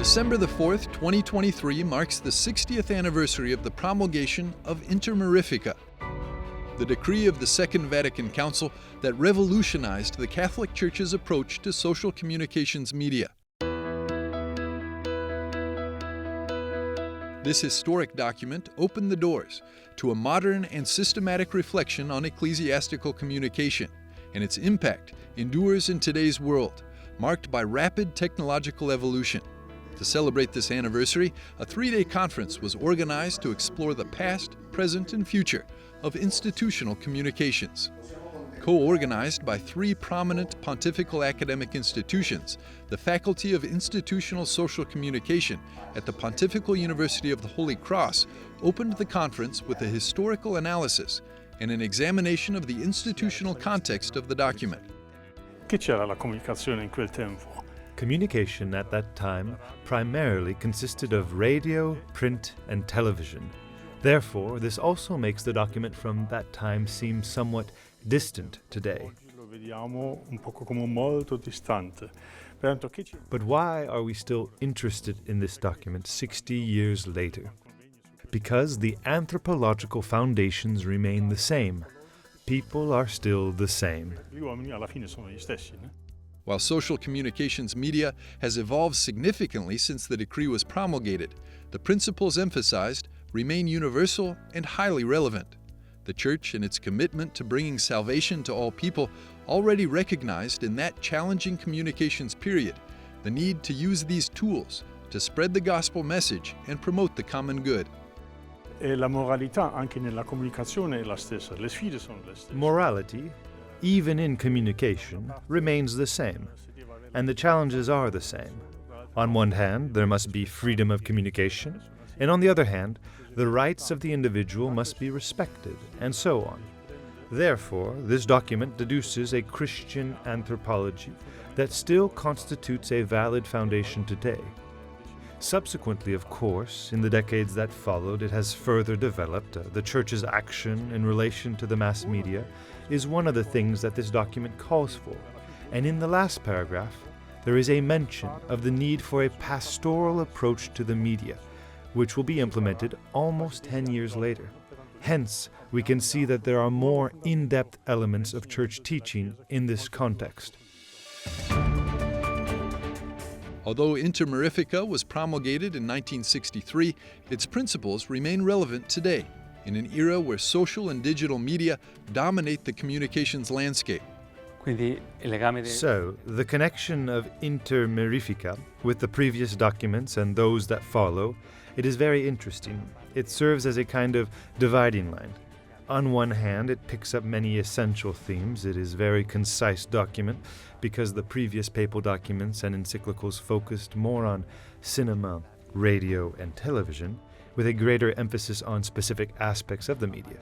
December the 4th, 2023 marks the 60th anniversary of the promulgation of Inter Mirifica, the decree of the Second Vatican Council that revolutionized the Catholic Church's approach to social communications media. This historic document opened the doors to a modern and systematic reflection on ecclesiastical communication, and its impact endures in today's world, marked by rapid technological evolution. To celebrate this anniversary, a 3-day conference was organized to explore the past, present, and future of institutional communications. Co-organized by 3 prominent pontifical academic institutions, the Faculty of Institutional Social Communication at the Pontifical University of the Holy Cross opened the conference with a historical analysis and an examination of the institutional context of the document. Che c'era la comunicazione in quel tempo? Communication at that time primarily consisted of radio, print, and television. Therefore, this also makes the document from that time seem somewhat distant today. But why are we still interested in this document 60 years later? Because the anthropological foundations remain the same. People are still the same. While social communications media has evolved significantly since the decree was promulgated, the principles emphasized remain universal and highly relevant. The Church, in its commitment to bringing salvation to all people, already recognized in that challenging communications period the need to use these tools to spread the gospel message and promote the common good. Morality, even in communication, remains the same, and the challenges are the same. On one hand, there must be freedom of communication, and on the other hand, the rights of the individual must be respected, and so on. Therefore, this document deduces a Christian anthropology that still constitutes a valid foundation today. Subsequently, of course, in the decades that followed, it has further developed. The Church's action in relation to the mass media is one of the things that this document calls for. And in the last paragraph, there is a mention of the need for a pastoral approach to the media, which will be implemented almost 10 years later. Hence, we can see that there are more in-depth elements of church teaching in this context. Although Inter Mirifica was promulgated in 1963, its principles remain relevant today, in an era where social and digital media dominate the communications landscape. So, the connection of Inter Mirifica with the previous documents and those that follow, it is very interesting. It serves as a kind of dividing line. On one hand, it picks up many essential themes. It is a very concise document because the previous papal documents and encyclicals focused more on cinema, radio, and television, with a greater emphasis on specific aspects of the media.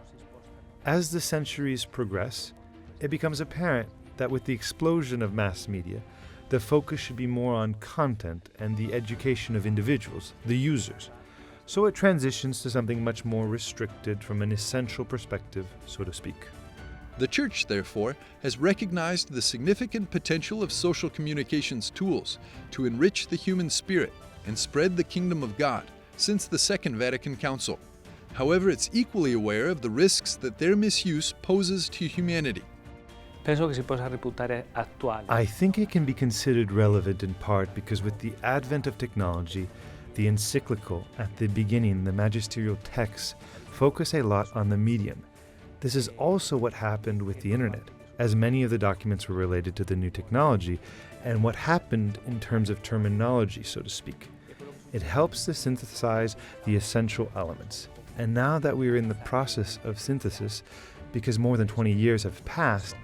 As the centuries progress, it becomes apparent that with the explosion of mass media, the focus should be more on content and the education of individuals, the users. So it transitions to something much more restricted from an essential perspective, so to speak. The Church, therefore, has recognized the significant potential of social communications tools to enrich the human spirit and spread the kingdom of God since the Second Vatican Council. However, it's equally aware of the risks that their misuse poses to humanity. I think it can be considered relevant in part because with the advent of technology, the encyclical, at the beginning, the magisterial texts, focus a lot on the medium. This is also what happened with the internet, as many of the documents were related to the new technology, and what happened in terms of terminology, so to speak. It helps to synthesize the essential elements. And now that we are in the process of synthesis, because more than 20 years have passed,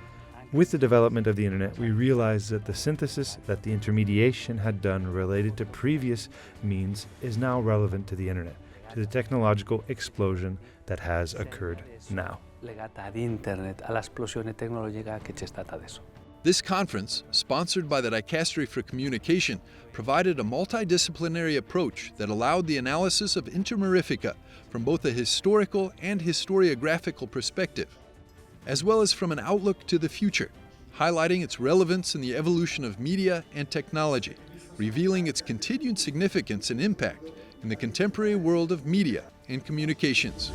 with the development of the internet, we realize that the synthesis that the intermediation had done related to previous means is now relevant to the internet, to the technological explosion that has occurred now. This conference, sponsored by the Dicastery for Communication, provided a multidisciplinary approach that allowed the analysis of Inter Mirifica from both a historical and historiographical perspective, as well as from an outlook to the future, highlighting its relevance in the evolution of media and technology, revealing its continued significance and impact in the contemporary world of media and communications.